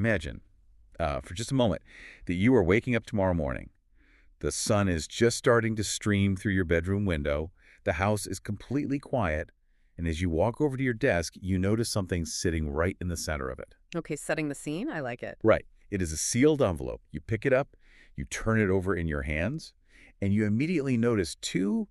Imagine, for just a moment, that you are waking up tomorrow morning. The sun is just starting to stream through your bedroom window. The house is completely quiet. And as you walk over to your desk, you notice something sitting right in the center of it. Okay, setting the scene. I like it. Right. It is a sealed envelope. You pick it up, you turn it over in your hands, and you immediately notice two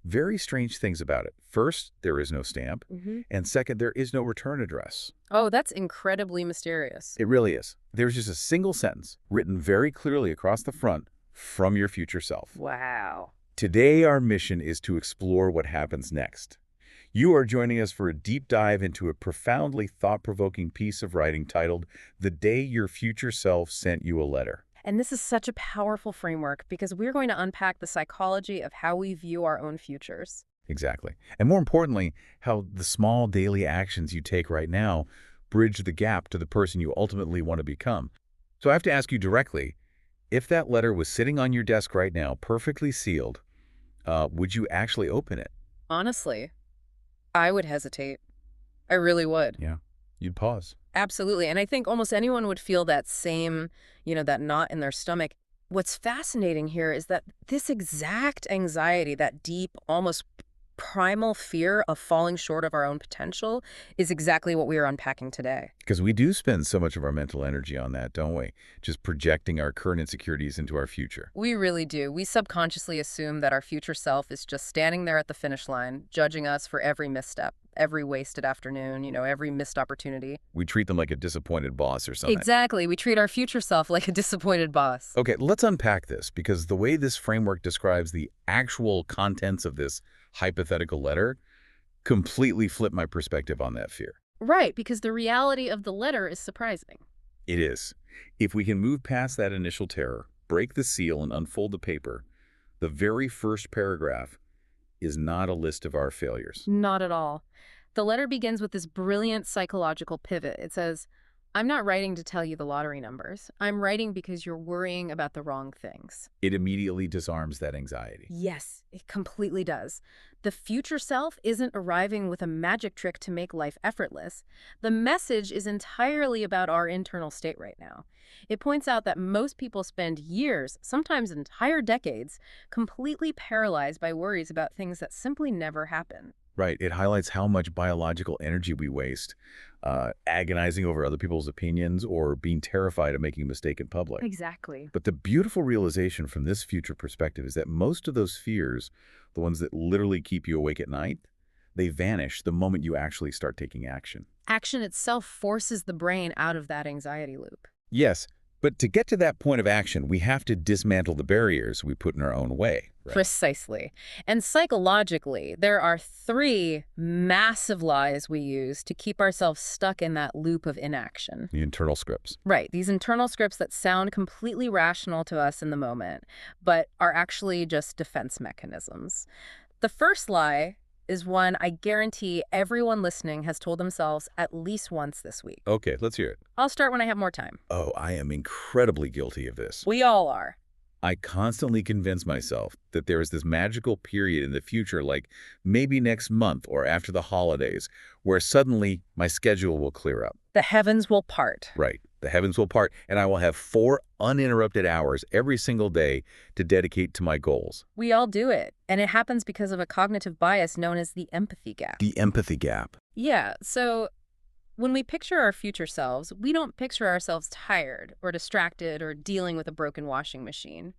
very strange things about it. First, there is no stamp. And second, there is no return address. Oh, that's incredibly mysterious. It really is. There's just a single sentence written very clearly across the front from your future self. Wow. Today, our mission is to explore what happens next. You are joining us for a deep dive into a profoundly thought-provoking piece of writing titled The Day Your Future Self Sent You a Letter. And this is such a powerful framework because we're going to unpack the psychology of how we view our own futures. Exactly. And more importantly, how the small daily actions you take right now bridge the gap to the person you ultimately want to become. So I have to ask you directly, if that letter was sitting on your desk right now, perfectly sealed, would you actually open it? Honestly, I would hesitate. I really would. Yeah. You'd pause. Absolutely. And I think almost anyone would feel that same, that knot in their stomach. What's fascinating here is that this exact anxiety, that deep, almost primal fear of falling short of our own potential is exactly what we are unpacking today. Because we do spend so much of our mental energy on that, don't we? Just projecting our current insecurities into our future. We really do. We subconsciously assume that our future self is just standing there at the finish line, judging us for every misstep, every wasted afternoon, every missed opportunity. We treat them like a disappointed boss or something. Exactly. We treat our future self like a disappointed boss. Okay, let's unpack this, because the way this framework describes the actual contents of this hypothetical letter completely flipped my perspective on that fear. Right, because the reality of the letter is surprising. It is. If we can move past that initial terror, break the seal and unfold the paper, the very first paragraph is not a list of our failures. Not at all. The letter begins with this brilliant psychological pivot. It says, I'm not writing to tell you the lottery numbers. I'm writing because you're worrying about the wrong things. It immediately disarms that anxiety. Yes, it completely does. The future self isn't arriving with a magic trick to make life effortless. The message is entirely about our internal state right now. It points out that most people spend years, sometimes entire decades, completely paralyzed by worries about things that simply never happen. Right. It highlights how much biological energy we waste, agonizing over other people's opinions or being terrified of making a mistake in public. Exactly. But the beautiful realization from this future perspective is that most of those fears, the ones that literally keep you awake at night, they vanish the moment you actually start taking action. Action itself forces the brain out of that anxiety loop. Yes, but to get to that point of action, we have to dismantle the barriers we put in our own way. Right? Precisely. And psychologically, there are 3 massive lies we use to keep ourselves stuck in that loop of inaction. The internal scripts. Right. These internal scripts that sound completely rational to us in the moment, but are actually just defense mechanisms. The first lie is one I guarantee everyone listening has told themselves at least once this week. Okay, let's hear it. I'll start when I have more time. Oh, I am incredibly guilty of this. We all are. I constantly convince myself that there is this magical period in the future, like maybe next month or after the holidays, where suddenly my schedule will clear up. The heavens will part. Right. The heavens will part, and I will have 4 uninterrupted hours every single day to dedicate to my goals. We all do it, and it happens because of a cognitive bias known as the empathy gap. The empathy gap. Yeah, so when we picture our future selves, we don't picture ourselves tired or distracted or dealing with a broken washing machine.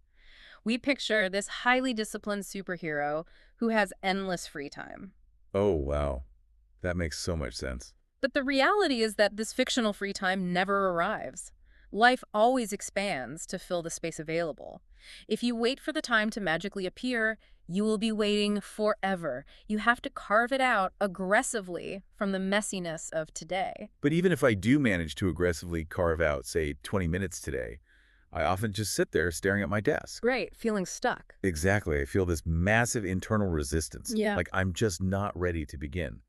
We picture this highly disciplined superhero who has endless free time. Oh, wow. That makes so much sense. But the reality is that this fictional free time never arrives. Life always expands to fill the space available. If you wait for the time to magically appear, you will be waiting forever. You have to carve it out aggressively from the messiness of today. But even if I do manage to aggressively carve out, say, 20 minutes today, I often just sit there staring at my desk. Right, feeling stuck. Exactly. I feel this massive internal resistance. Yeah. Like I'm just not ready to begin.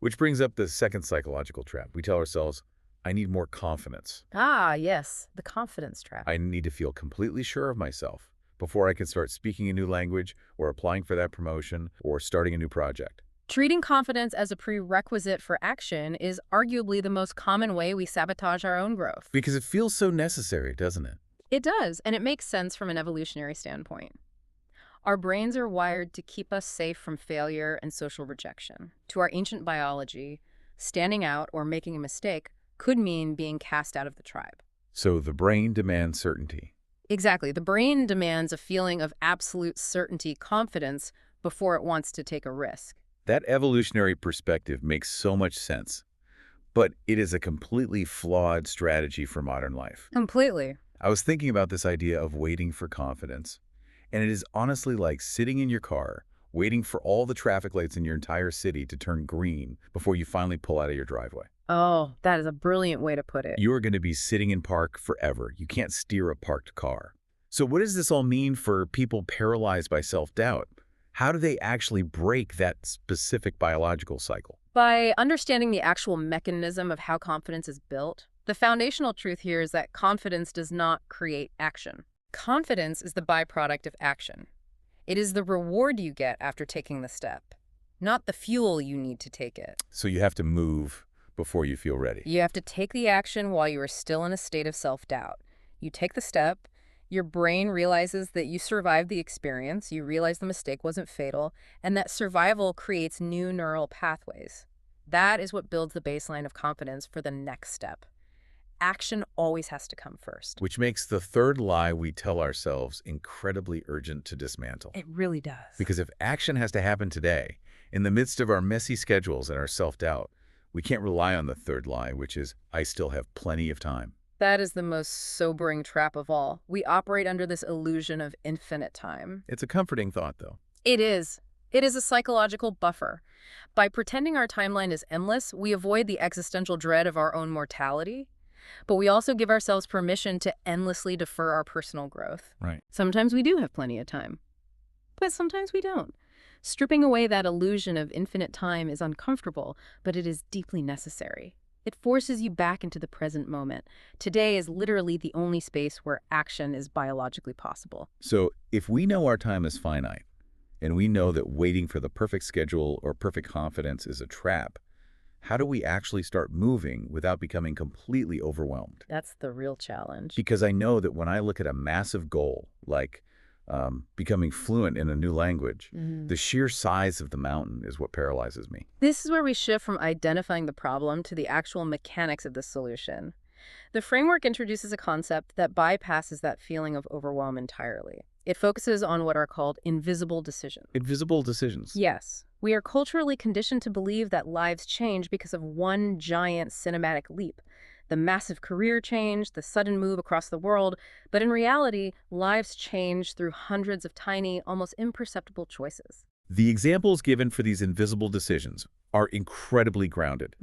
Which brings up the second psychological trap. We tell ourselves, I need more confidence. Ah, yes, the confidence trap. I need to feel completely sure of myself before I can start speaking a new language or applying for that promotion or starting a new project. Treating confidence as a prerequisite for action is arguably the most common way we sabotage our own growth. Because it feels so necessary, doesn't it? It does, and it makes sense from an evolutionary standpoint. Our brains are wired to keep us safe from failure and social rejection. To our ancient biology, standing out or making a mistake could mean being cast out of the tribe. So the brain demands certainty. Exactly. The brain demands a feeling of absolute certainty, confidence, before it wants to take a risk. That evolutionary perspective makes so much sense. But it is a completely flawed strategy for modern life. Completely. I was thinking about this idea of waiting for confidence. And it is honestly like sitting in your car, waiting for all the traffic lights in your entire city to turn green before you finally pull out of your driveway. Oh, that is a brilliant way to put it. You are going to be sitting in park forever. You can't steer a parked car. So what does this all mean for people paralyzed by self-doubt? How do they actually break that specific biological cycle? By understanding the actual mechanism of how confidence is built, the foundational truth here is that confidence does not create action. Confidence is the byproduct of action. It is the reward you get after taking the step, not the fuel you need to take it. So you have to move before you feel ready. You have to take the action while you are still in a state of self-doubt. You take the step, your brain realizes that you survived the experience, you realize the mistake wasn't fatal, and that survival creates new neural pathways. That is what builds the baseline of confidence for the next step. Action always has to come first. Which makes the third lie we tell ourselves incredibly urgent to dismantle. It really does. Because if action has to happen today, in the midst of our messy schedules and our self-doubt, we can't rely on the third lie, which is, I still have plenty of time. That is the most sobering trap of all. We operate under this illusion of infinite time. It's a comforting thought, though. It is. It is a psychological buffer. By pretending our timeline is endless, we avoid the existential dread of our own mortality. But we also give ourselves permission to endlessly defer our personal growth. Right. Sometimes we do have plenty of time, but sometimes we don't. Stripping away that illusion of infinite time is uncomfortable, but it is deeply necessary. It forces you back into the present moment. Today is literally the only space where action is biologically possible. So if we know our time is finite, and we know that waiting for the perfect schedule or perfect confidence is a trap, how do we actually start moving without becoming completely overwhelmed? That's the real challenge. Because I know that when I look at a massive goal, like becoming fluent in a new language, the sheer size of the mountain is what paralyzes me. This is where we shift from identifying the problem to the actual mechanics of the solution. The framework introduces a concept that bypasses that feeling of overwhelm entirely. It focuses on what are called invisible decisions. Invisible decisions. Yes. We are culturally conditioned to believe that lives change because of one giant cinematic leap. The massive career change, the sudden move across the world. But in reality, lives change through hundreds of tiny, almost imperceptible choices. The examples given for these invisible decisions are incredibly grounded.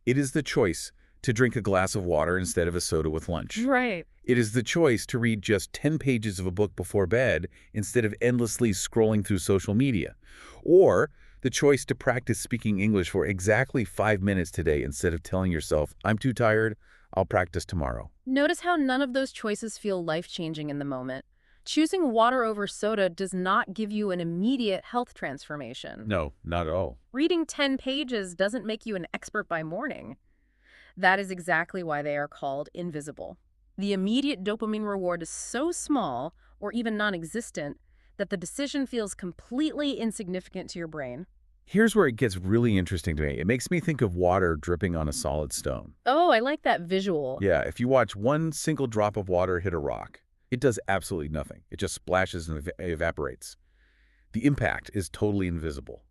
It is the choice to drink a glass of water instead of a soda with lunch. Right. It is the choice to read just 10 pages of a book before bed instead of endlessly scrolling through social media. Or the choice to practice speaking English for exactly 5 minutes today instead of telling yourself, I'm too tired, I'll practice tomorrow. Notice how none of those choices feel life-changing in the moment. Choosing water over soda does not give you an immediate health transformation. No, not at all. Reading 10 pages doesn't make you an expert by morning. That is exactly why they are called invisible. The immediate dopamine reward is so small, or even non-existent, that the decision feels completely insignificant to your brain. Here's where it gets really interesting to me. It makes me think of water dripping on a solid stone. Oh, I like that visual. Yeah, if you watch one single drop of water hit a rock, it does absolutely nothing. It just splashes and evaporates. The impact is totally invisible.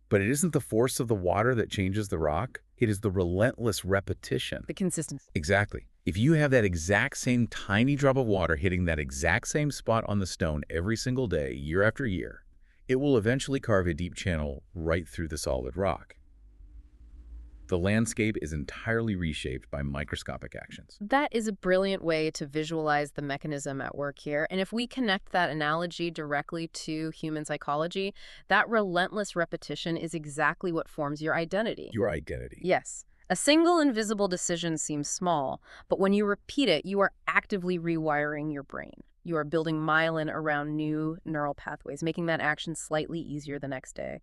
But it isn't the force of the water that changes the rock. It is the relentless repetition. The consistency. Exactly. If you have that exact same tiny drop of water hitting that exact same spot on the stone every single day, year after year, it will eventually carve a deep channel right through the solid rock. The landscape is entirely reshaped by microscopic actions. That is a brilliant way to visualize the mechanism at work here. And if we connect that analogy directly to human psychology, that relentless repetition is exactly what forms your identity. Your identity. Yes. A single invisible decision seems small, but when you repeat it, you are actively rewiring your brain. You are building myelin around new neural pathways, making that action slightly easier the next day.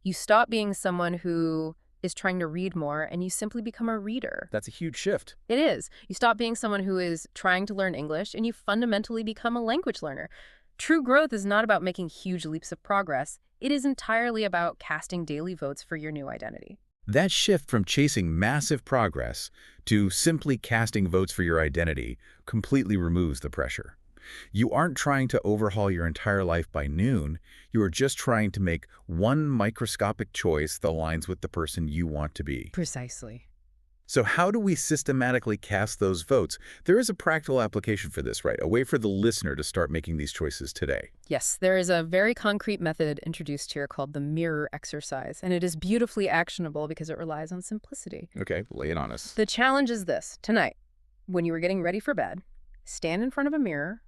You stop being someone who is trying to read more and you simply become a reader. That's a huge shift. It is. You stop being someone who is trying to learn English and you fundamentally become a language learner. True growth is not about making huge leaps of progress. It is entirely about casting daily votes for your new identity. That shift from chasing massive progress to simply casting votes for your identity completely removes the pressure. You aren't trying to overhaul your entire life by noon. You are just trying to make one microscopic choice that aligns with the person you want to be. Precisely. So how do we systematically cast those votes? There is a practical application for this, right? A way for the listener to start making these choices today. Yes, there is a very concrete method introduced here called the mirror exercise, and it is beautifully actionable because it relies on simplicity. Okay, lay it on us. The challenge is this. Tonight, when you are getting ready for bed, stand in front of a mirror,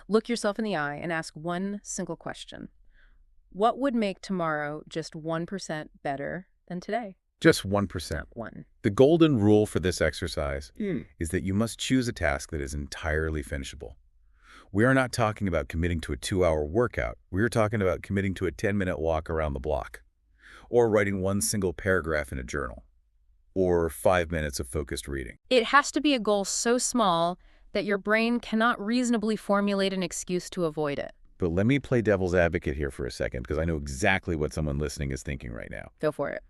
look yourself in the eye, and ask one single question. What would make tomorrow just 1% better than today? Just 1%. One. The golden rule for this exercise is that you must choose a task that is entirely finishable. We are not talking about committing to a 2-hour workout. We are talking about committing to a 10-minute walk around the block, or writing one single paragraph in a journal, or 5 minutes of focused reading. It has to be a goal so small that your brain cannot reasonably formulate an excuse to avoid it. But let me play devil's advocate here for a second, because I know exactly what someone listening is thinking right now. Go for it.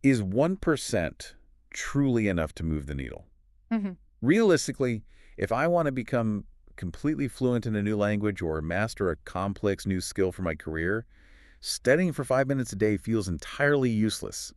Is 1% truly enough to move the needle? Mm-hmm. Realistically, if I want to become completely fluent in a new language or master a complex new skill for my career, studying for 5 minutes a day feels entirely useless.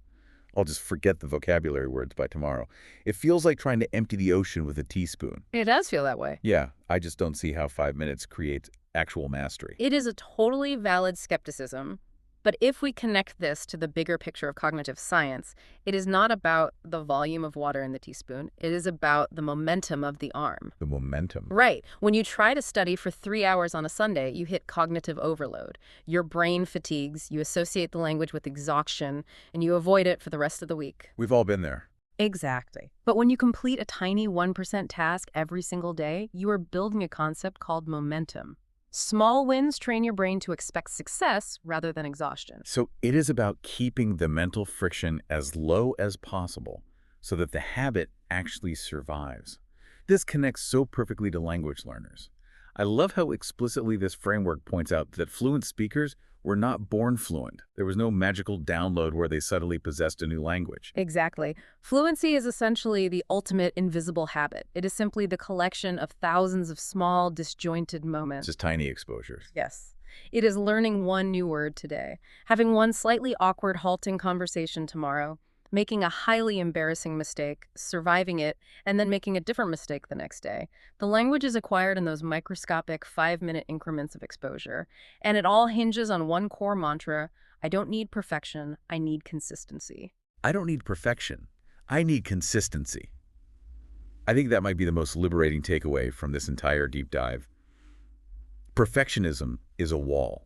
I'll just forget the vocabulary words by tomorrow. It feels like trying to empty the ocean with a teaspoon. It does feel that way. Yeah, I just don't see how 5 minutes creates actual mastery. It is a totally valid skepticism. But if we connect this to the bigger picture of cognitive science, it is not about the volume of water in the teaspoon. It is about the momentum of the arm. The momentum. Right. When you try to study for 3 hours on a Sunday, you hit cognitive overload. Your brain fatigues, you associate the language with exhaustion, and you avoid it for the rest of the week. We've all been there. Exactly. But when you complete a tiny 1% task every single day, you are building a concept called momentum. Small wins train your brain to expect success rather than exhaustion. So it is about keeping the mental friction as low as possible so that the habit actually survives. This connects so perfectly to language learners. I love how explicitly this framework points out that fluent speakers were not born fluent. There was no magical download where they suddenly possessed a new language. Exactly. Fluency is essentially the ultimate invisible habit. It is simply the collection of thousands of small, disjointed moments. Just tiny exposures. Yes. It is learning one new word today, having one slightly awkward, halting conversation tomorrow, making a highly embarrassing mistake, surviving it, and then making a different mistake the next day. The language is acquired in those microscopic 5-minute increments of exposure, and it all hinges on one core mantra: I don't need perfection, I need consistency. I don't need perfection. I need consistency. I think that might be the most liberating takeaway from this entire deep dive. Perfectionism is a wall.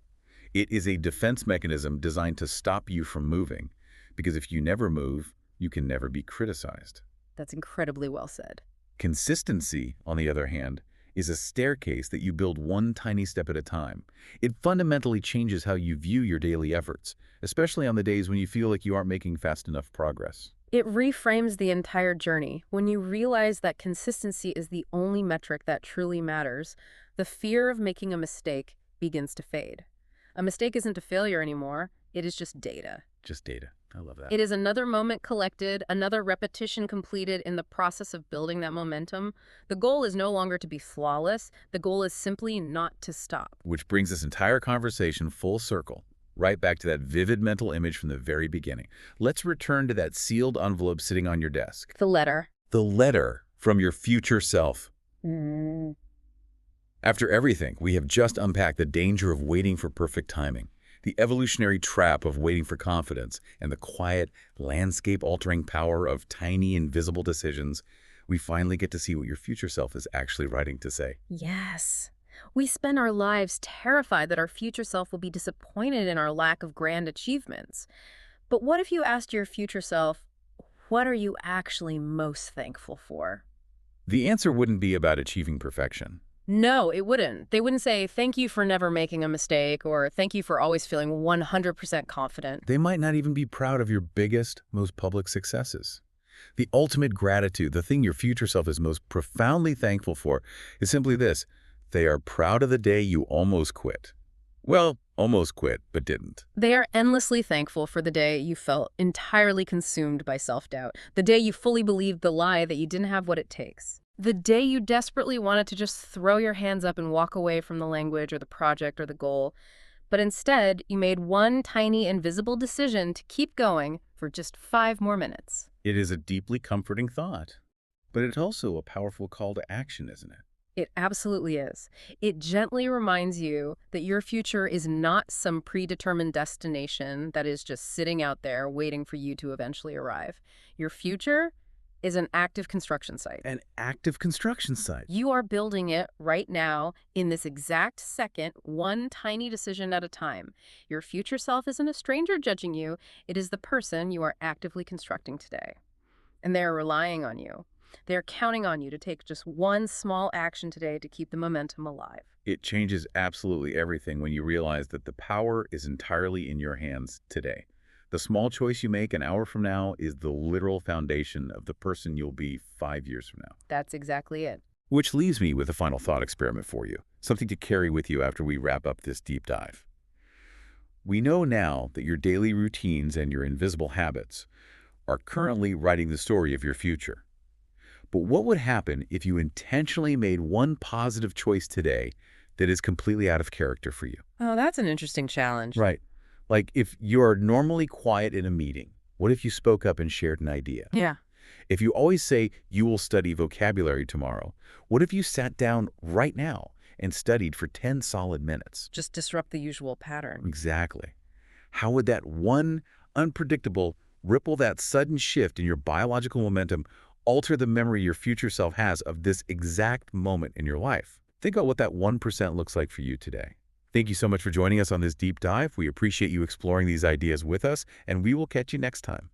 It is a defense mechanism designed to stop you from moving. Because if you never move, you can never be criticized. That's incredibly well said. Consistency, on the other hand, is a staircase that you build one tiny step at a time. It fundamentally changes how you view your daily efforts, especially on the days when you feel like you aren't making fast enough progress. It reframes the entire journey. When you realize that consistency is the only metric that truly matters, the fear of making a mistake begins to fade. A mistake isn't a failure anymore. It is just data. Just data. I love that. It is another moment collected, another repetition completed in the process of building that momentum. The goal is no longer to be flawless. The goal is simply not to stop. Which brings this entire conversation full circle, right back to that vivid mental image from the very beginning. Let's return to that sealed envelope sitting on your desk. The letter. The letter from your future self. Mm. After everything, we have just unpacked the danger of waiting for perfect timing, the evolutionary trap of waiting for confidence, and the quiet, landscape-altering power of tiny, invisible decisions. We finally get to see what your future self is actually writing to say. Yes. We spend our lives terrified that our future self will be disappointed in our lack of grand achievements. But what if you asked your future self, what are you actually most thankful for? The answer wouldn't be about achieving perfection. No, it wouldn't. They wouldn't say, thank you for never making a mistake, or thank you for always feeling 100% confident. They might not even be proud of your biggest, most public successes. The ultimate gratitude, the thing your future self is most profoundly thankful for, is simply this: they are proud of the day you almost quit. Well, almost quit, but didn't. They are endlessly thankful for the day you felt entirely consumed by self-doubt, the day you fully believed the lie that you didn't have what it takes, the day you desperately wanted to just throw your hands up and walk away from the language or the project or the goal. But instead, you made one tiny invisible decision to keep going for just 5 more minutes. It is a deeply comforting thought, but it's also a powerful call to action, isn't it? It absolutely is. It gently reminds you that your future is not some predetermined destination that is just sitting out there waiting for you to eventually arrive. Your future is an active construction site. An active construction site. You are building it right now in this exact second, one tiny decision at a time. Your future self isn't a stranger judging you. It is the person you are actively constructing today. And they are relying on you. They're counting on you to take just one small action today to keep the momentum alive. It changes absolutely everything when you realize that the power is entirely in your hands today. The small choice you make an hour from now is the literal foundation of the person you'll be 5 years from now. That's exactly it. Which leaves me with a final thought experiment for you, something to carry with you after we wrap up this deep dive. We know now that your daily routines and your invisible habits are currently writing the story of your future. But what would happen if you intentionally made one positive choice today that is completely out of character for you? Oh, that's an interesting challenge. Right. Like if you're normally quiet in a meeting, what if you spoke up and shared an idea? Yeah. If you always say you will study vocabulary tomorrow, what if you sat down right now and studied for 10 solid minutes? Just disrupt the usual pattern. Exactly. How would that one unpredictable ripple, that sudden shift in your biological momentum, alter the memory your future self has of this exact moment in your life? Think about what that 1% looks like for you today. Thank you so much for joining us on this deep dive. We appreciate you exploring these ideas with us, and we will catch you next time.